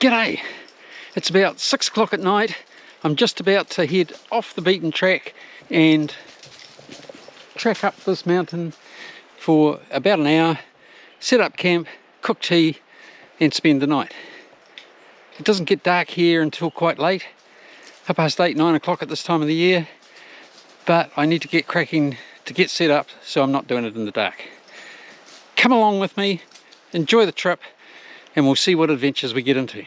G'day! It's about 6 o'clock at night. I'm just about to head off the beaten track and track up this mountain for about an hour, set up camp, cook tea and spend the night. It doesn't get dark here until quite late, 8:30, 9 o'clock at this time of the year, but I need to get cracking to get set up so I'm not doing it in the dark. Come along with me, enjoy the trip, and we'll see what adventures we get into.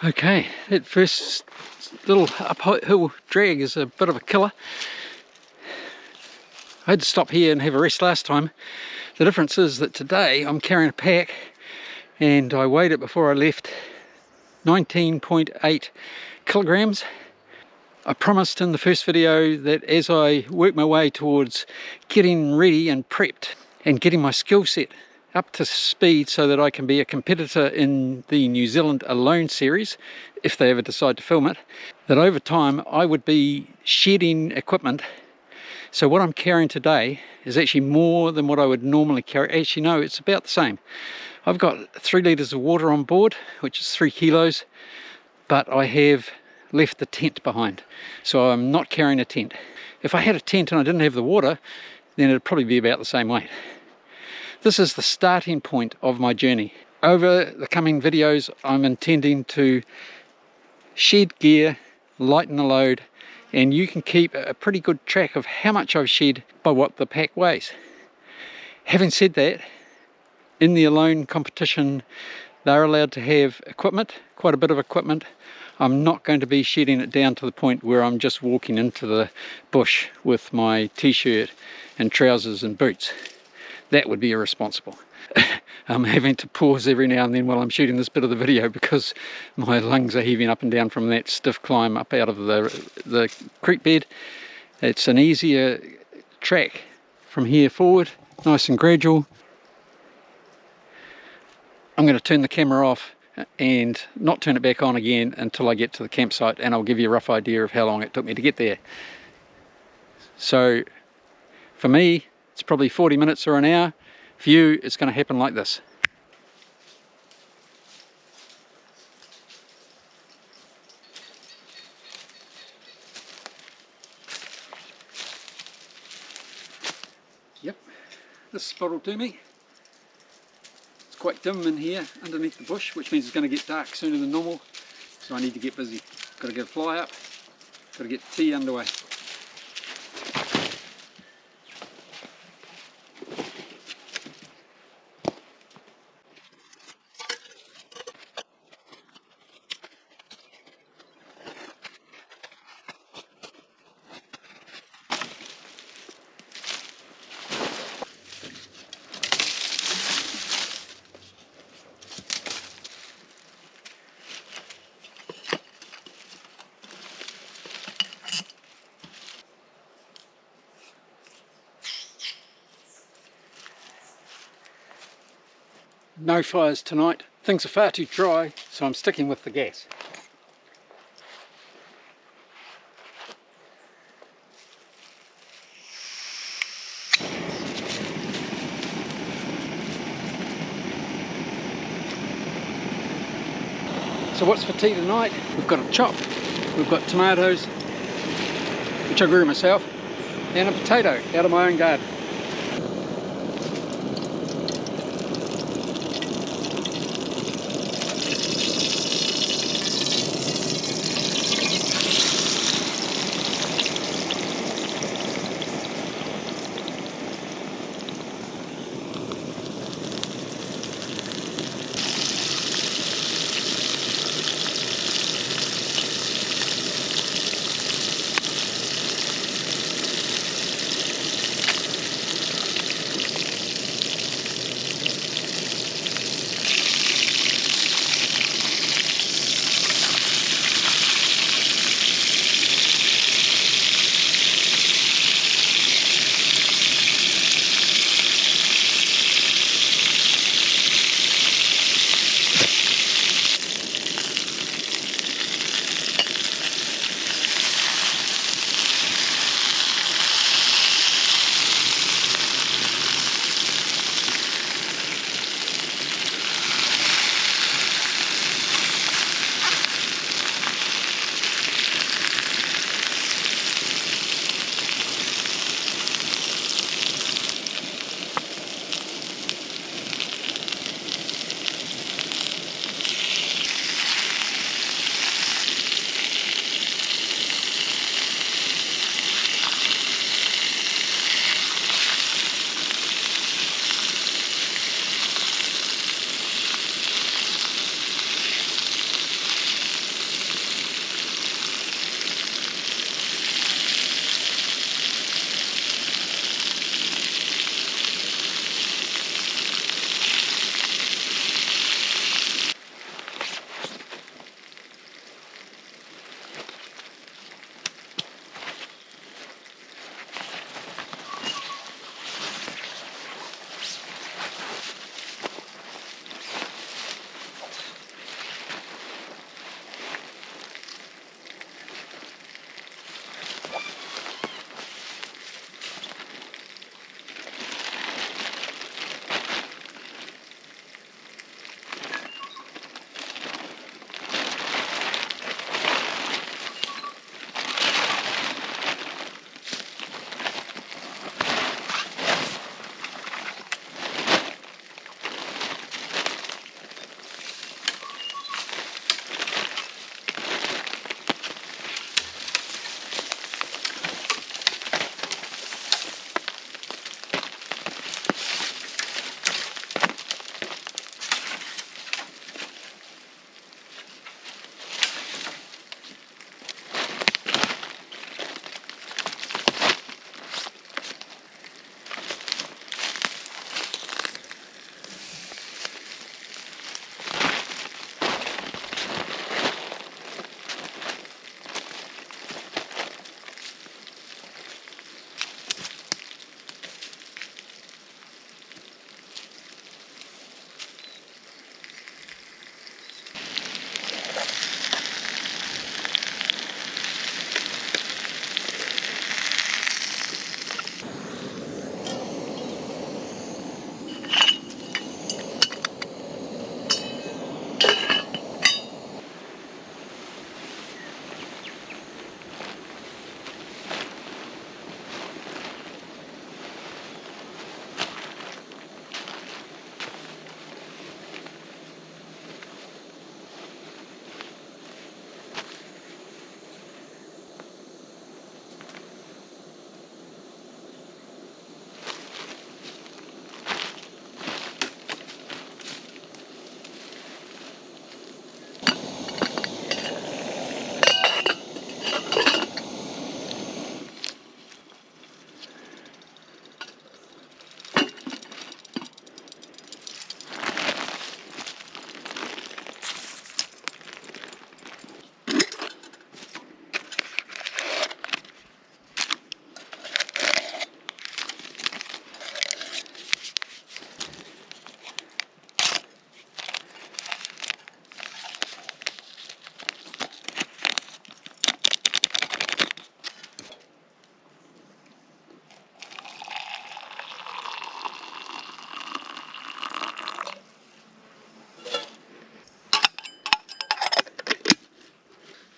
Okay, that first little uphill drag is a bit of a killer. I had to stop here and have a rest last time. The difference is that today I'm carrying a pack and I weighed it before I left, 19.8 kilograms. I promised in the first video that as I work my way towards getting ready and prepped and getting my skill set up to speed so that I can be a competitor in the New Zealand Alone series, if they ever decide to film it, that over time I would be shedding equipment. So what I'm carrying today is actually more than what I would normally carry. Actually no, it's about the same. I've got 3 litres of water on board, which is 3 kilos, but I have left the tent behind, so I'm not carrying a tent. If I had a tent and I didn't have the water, then it'd probably be about the same weight. This is the starting point of my journey. Over the coming videos, I'm intending to shed gear, lighten the load, and you can keep a pretty good track of how much I've shed by what the pack weighs. Having said that, in the Alone competition, they're allowed to have equipment, quite a bit of equipment. I'm not going to be shedding it down to the point where I'm just walking into the bush with my t-shirt and trousers and boots. That would be irresponsible. I'm having to pause every now and then while I'm shooting this bit of the video because my lungs are heaving up and down from that stiff climb up out of the creek bed. It's an easier track from here forward, nice and gradual. I'm going to turn the camera off and not turn it back on again until I get to the campsite, and I'll give you a rough idea of how long it took me to get there. So for me, it's probably 40 minutes or an hour. For you, it's going to happen like this. Yep, this spot will do me. It's quite dim in here underneath the bush, which means it's going to get dark sooner than normal, so I need to get busy. Got to get a fly up, got to get the tea underway. No fires tonight. Things are far too dry, so I'm sticking with the gas. So what's for tea tonight? We've got a chop, we've got tomatoes, which I grew myself, and a potato out of my own garden.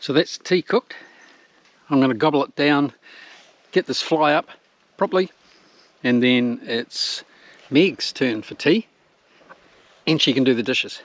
So that's tea cooked. I'm going to gobble it down, get this fly up properly, and then it's Meg's turn for tea, and she can do the dishes.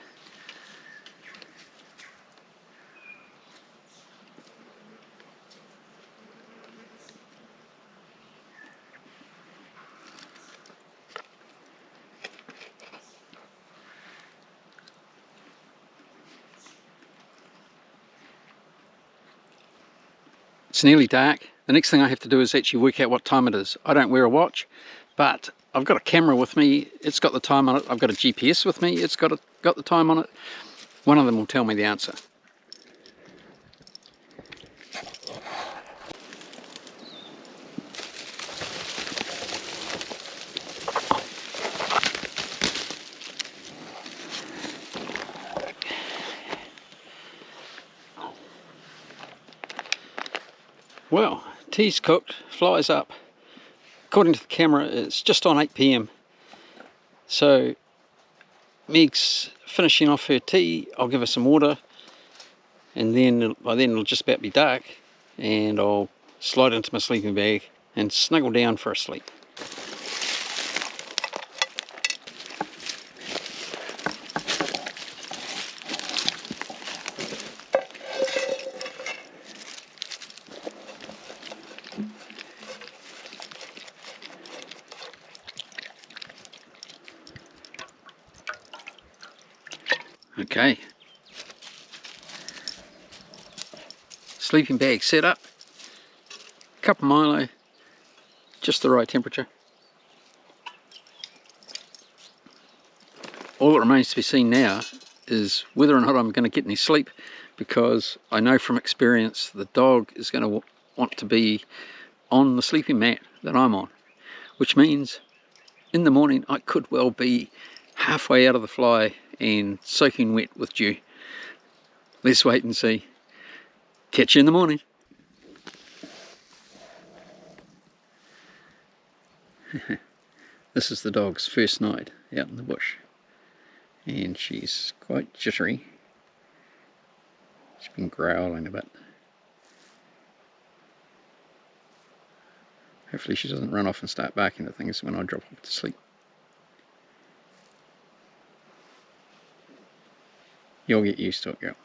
It's nearly dark. The next thing I have to do is actually work out what time it is. I don't wear a watch, but I've got a camera with me. It's got the time on it. I've got a GPS with me. It's got the time on it. One of them will tell me the answer. Well, tea's cooked, flies up. According to the camera, it's just on 8 PM. So Meg's finishing off her tea. I'll give her some water, and then by then it'll just about be dark, and I'll slide into my sleeping bag and snuggle down for a sleep. Okay, sleeping bag set up, cup of Milo, just the right temperature. All that remains to be seen now is whether or not I'm going to get any sleep, because I know from experience the dog is going to want to be on the sleeping mat that I'm on, which means in the morning I could well be halfway out of the fly and soaking wet with dew. Let's wait and see. Catch you in the morning. This is the dog's first night out in the bush, and she's quite jittery. She's been growling a bit. Hopefully she doesn't run off and start barking at things when I drop off to sleep. You'll get used to it, girl.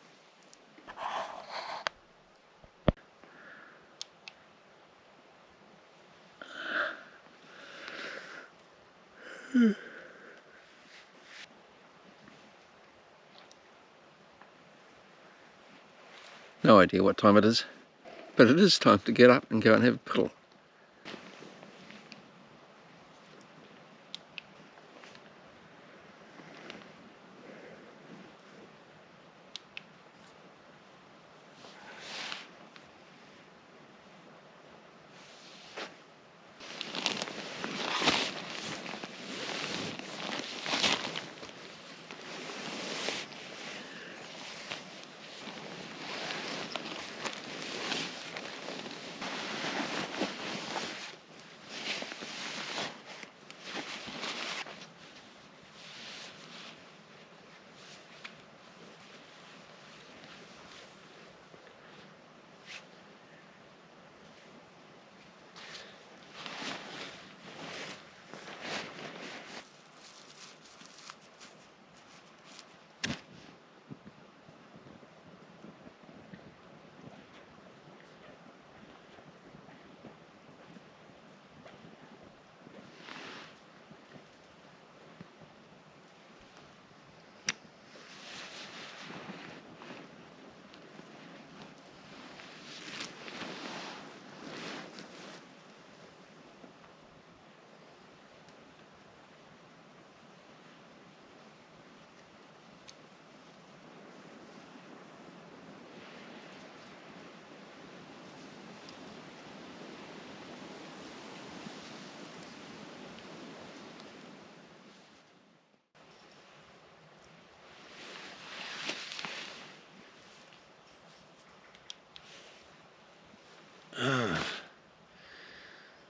No idea what time it is, but it is time to get up and go and have a piddle.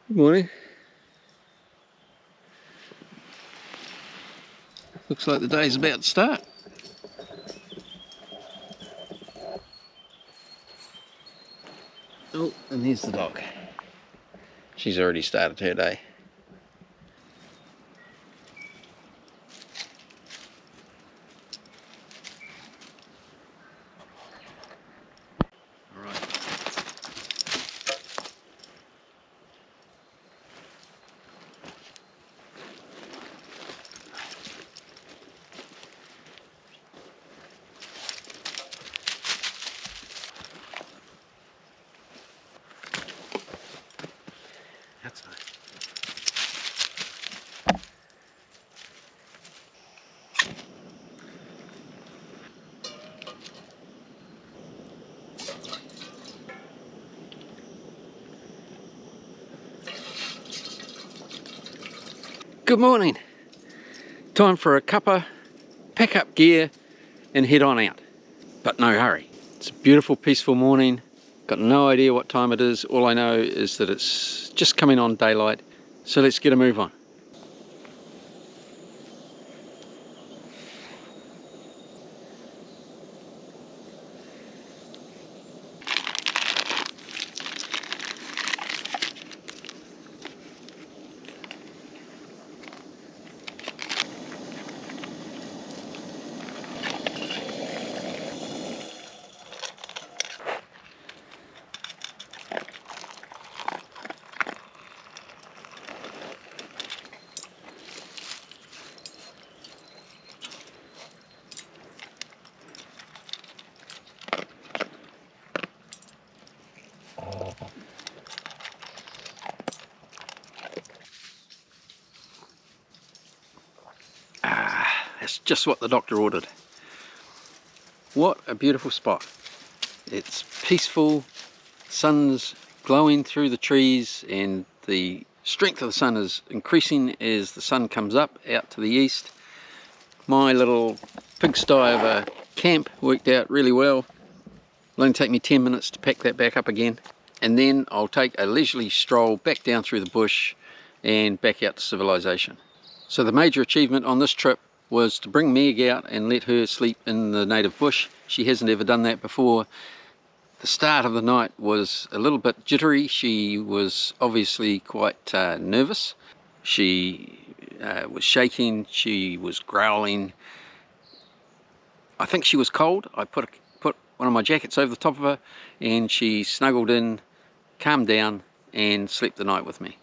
Good morning. Looks like the day's about to start. Oh, and there's the dog. She's already started her day. All right. That's nice. Good morning. Time for a cuppa, pack up gear and head on out. But no hurry. It's a beautiful, peaceful morning. Got no idea what time it is. All I know is that it's just coming on daylight. So let's get a move on. That's just what the doctor ordered. What a beautiful spot. It's peaceful, sun's glowing through the trees, and the strength of the sun is increasing as the sun comes up out to the east. My little pigsty of a camp worked out really well. It'll only take me 10 minutes to pack that back up again, and then I'll take a leisurely stroll back down through the bush and back out to civilization. So the major achievement on this trip was to bring Meg out and let her sleep in the native bush. She hasn't ever done that before. The start of the night was a little bit jittery. She was obviously quite nervous. She was shaking, she was growling. I think she was cold. I put one of my jackets over the top of her and she snuggled in, calmed down and slept the night with me.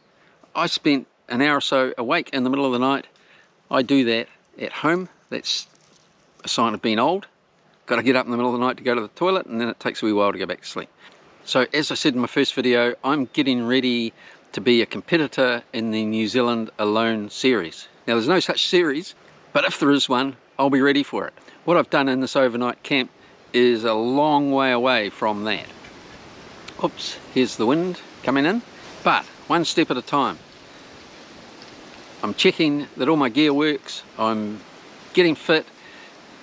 I spent an hour or so awake in the middle of the night. I do that at home. That's a sign of being old. Got to get up in the middle of the night to go to the toilet, and then it takes a wee while to go back to sleep. So as I said in my first video, I'm getting ready to be a competitor in the New Zealand Alone series. Now there's no such series, but if there is one, I'll be ready for it. What I've done in this overnight camp is a long way away from that. Oops, here's the wind coming in, but one step at a time. I'm checking that all my gear works, I'm getting fit,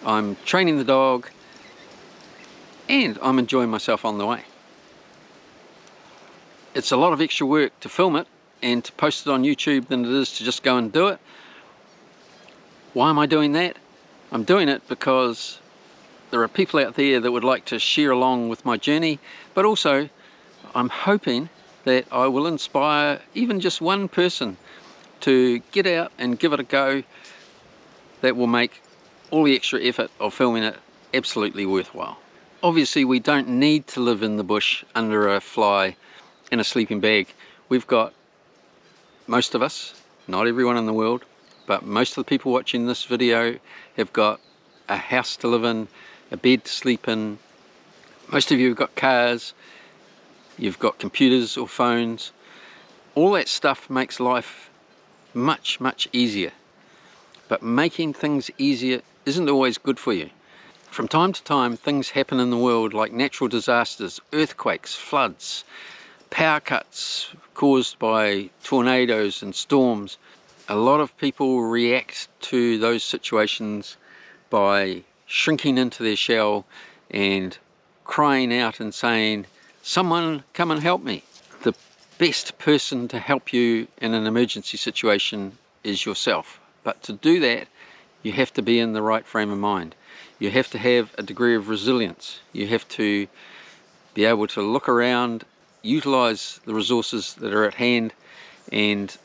I'm training the dog, and I'm enjoying myself on the way. It's a lot of extra work to film it and to post it on YouTube than it is to just go and do it. Why am I doing that? I'm doing it because there are people out there that would like to share along with my journey, but also I'm hoping that I will inspire even just one person to get out and give it a go. That will make all the extra effort of filming it absolutely worthwhile. Obviously we don't need to live in the bush under a fly in a sleeping bag. We've got, most of us, not everyone in the world, but most of the people watching this video have got a house to live in, a bed to sleep in. Most of you have got cars, you've got computers or phones. All that stuff makes life much easier, but making things easier isn't always good for you. From time to time things happen in the world, like natural disasters, earthquakes, floods, power cuts caused by tornadoes and storms. A lot of people react to those situations by shrinking into their shell and crying out and saying, "Someone come and help me." The best person to help you in an emergency situation is yourself. But to do that, you have to be in the right frame of mind. You have to have a degree of resilience. You have to be able to look around utilize the resources that are at hand and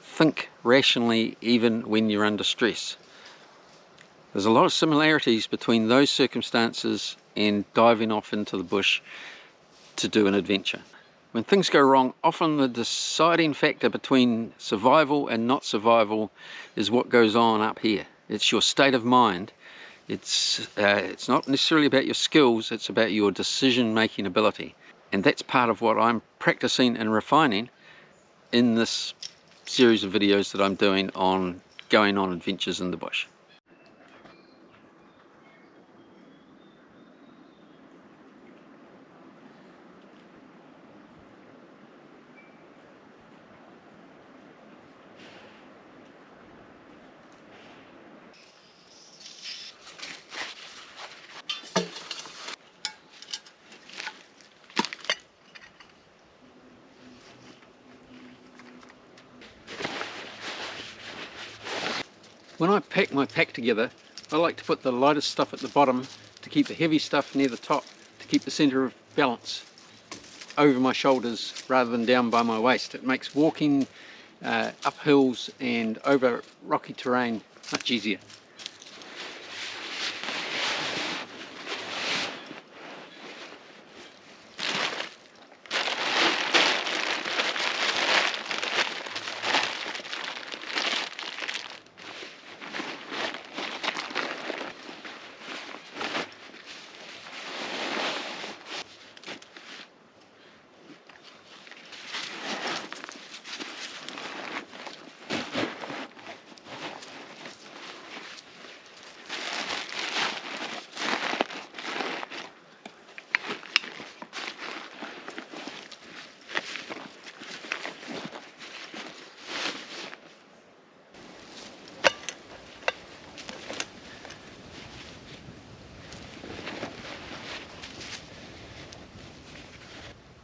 think rationally even when you're under stress. There's a lot of similarities between those circumstances and diving off into the bush to do an adventure. When things go wrong, often the deciding factor between survival and not survival is what goes on up here. It's your state of mind. It's not necessarily about your skills, it's about your decision-making ability. And that's part of what I'm practicing and refining in this series of videos that I'm doing on going on adventures in the bush. When I pack my pack together, I like to put the lightest stuff at the bottom to keep the heavy stuff near the top, to keep the centre of balance over my shoulders rather than down by my waist. It makes walking up hills and over rocky terrain much easier.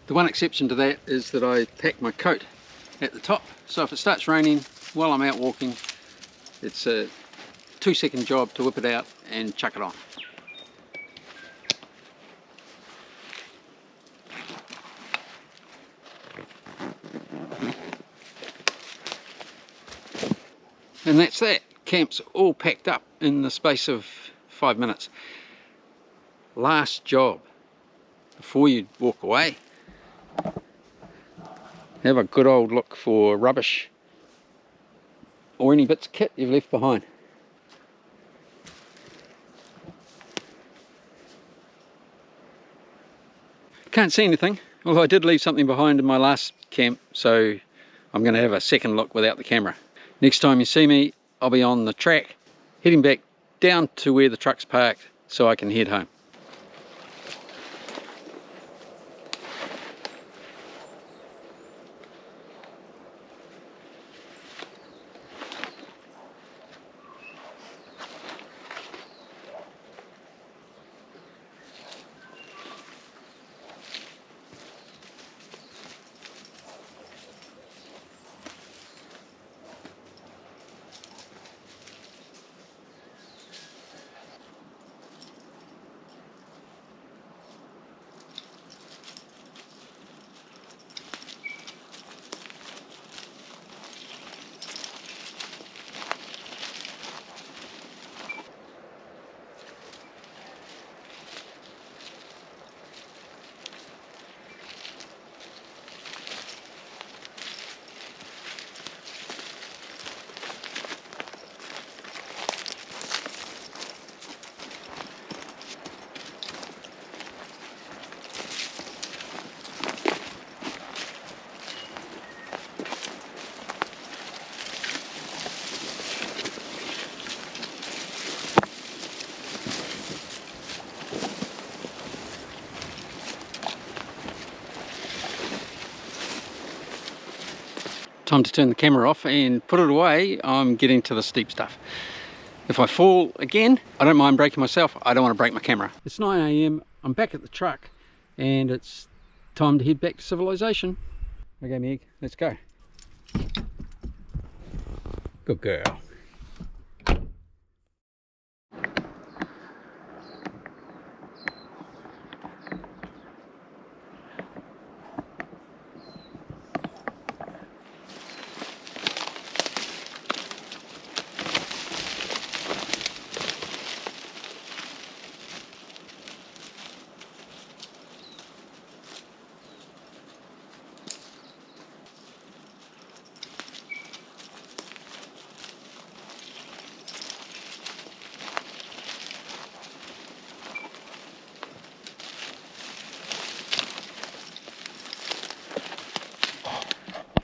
The one exception to that is that I pack my coat at the top, so if it starts raining while I'm out walking, it's a 2-second job to whip it out and chuck it on. And that's that. Camp's all packed up in the space of 5 minutes. Last job, before you walk away, have a good old look for rubbish or any bits of kit you've left behind. Can't see anything, although I did leave something behind in my last camp, so I'm going to have a second look without the camera. Next time you see me, I'll be on the track, heading back down to where the truck's parked so I can head home. Time to turn the camera off and put it away. I'm getting to the steep stuff. If I fall again, I don't mind breaking myself. I don't want to break my camera. It's 9 AM, I'm back at the truck and it's time to head back to civilization. Okay Meg, let's go. Good girl.